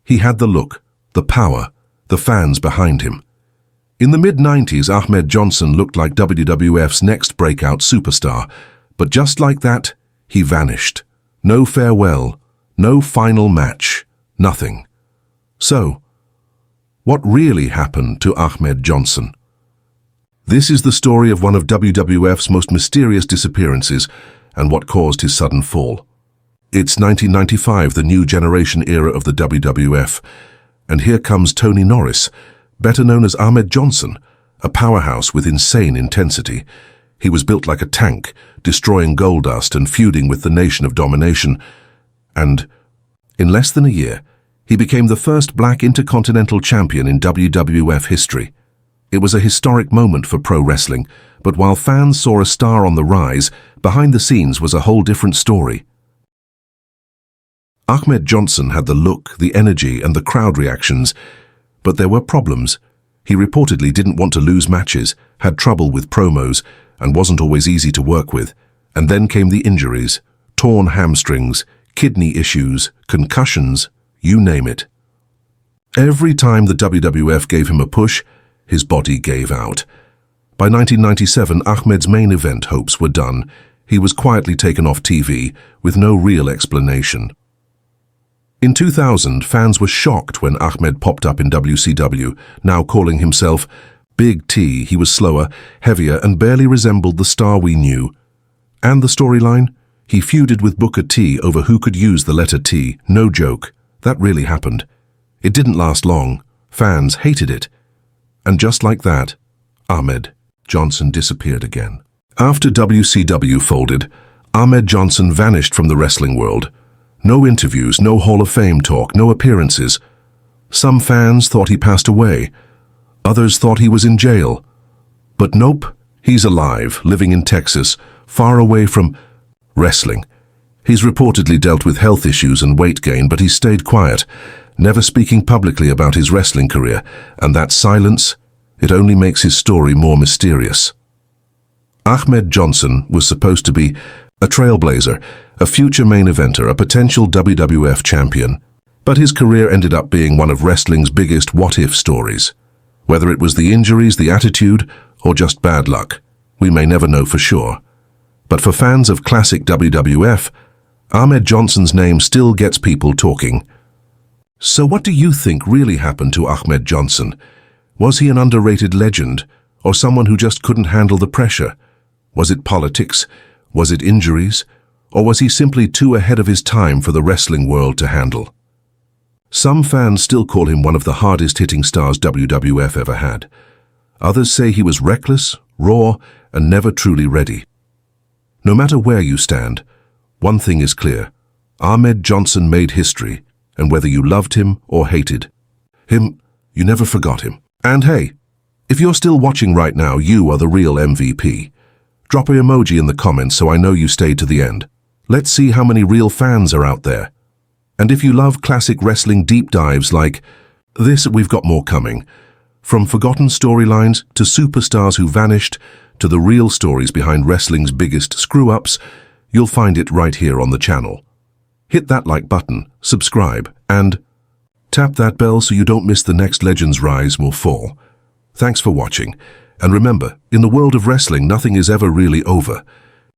He had the look, the power, the fans behind him. In the mid-90s, Ahmed Johnson looked like WWF's next breakout superstar, but just like that, he vanished. No farewell, no final match, nothing. So, what really happened to Ahmed Johnson? This is the story of one of WWF's most mysterious disappearances and what caused his sudden fall. It's 1995, the new generation era of the WWF, and here comes Tony Norris, better known as Ahmed Johnson, a powerhouse with insane intensity. He was built like a tank, destroying Goldust and feuding with the Nation of Domination. And, in less than a year, he became the first Black Intercontinental Champion in WWF history. It was a historic moment for pro wrestling, but while fans saw a star on the rise, behind the scenes was a whole different story. Ahmed Johnson had the look, the energy, and the crowd reactions, but there were problems. He reportedly didn't want to lose matches, had trouble with promos, and wasn't always easy to work with. And then came the injuries, torn hamstrings, kidney issues, concussions, you name it. Every time the WWF gave him a push, his body gave out. By 1997, Ahmed's main event hopes were done. He was quietly taken off TV, with no real explanation. In 2000, fans were shocked when Ahmed popped up in WCW, now calling himself BigT. He was slower, heavier, and barely resembled the star we knew. And the storyline? He feuded with Booker T over who could use the letter T. No joke. That really happened. It didn't last long. Fans hated it. And just like that, Ahmed Johnson disappeared again. After WCW folded, Ahmed Johnson vanished from the wrestling world. No interviews, no Hall of Fame talk, no appearances. Some fans thought he passed away. Others thought he was in jail. But nope, he's alive, living in Texas, far away from wrestling. He's reportedly dealt with health issues and weight gain, but he stayed quiet, never speaking publicly about his wrestling career, and that silence, it only makes his story more mysterious. Ahmed Johnson was supposed to be a trailblazer, a future main eventer, a potential WWF champion, but his career ended up being one of wrestling's biggest what-if stories. Whether it was the injuries, the attitude, or just bad luck, we may never know for sure. But for fans of classic WWF, Ahmed Johnson's name still gets people talking. So what do you think really happened to Ahmed Johnson? Was he an underrated legend, or someone who just couldn't handle the pressure? Was it politics? Was it injuries? Or was he simply too ahead of his time for the wrestling world to handle? Some fans still call him one of the hardest-hitting stars WWF ever had. Others say he was reckless, raw, and never truly ready. No matter where you stand, one thing is clear. Ahmed Johnson made history, and whether you loved him or hated him, you never forgot him. And hey, if you're still watching right now, you are the real MVP. Drop an emoji in the comments so I know you stayed to the end. Let's see how many real fans are out there. And if you love classic wrestling deep dives like this, we've got more coming. From forgotten storylines to superstars who vanished to the real stories behind wrestling's biggest screw-ups, you'll find it right here on the channel. Hit that like button, subscribe, and tap that bell so you don't miss the next Legends Rise or Fall. Thanks for watching. And remember, in the world of wrestling, nothing is ever really over.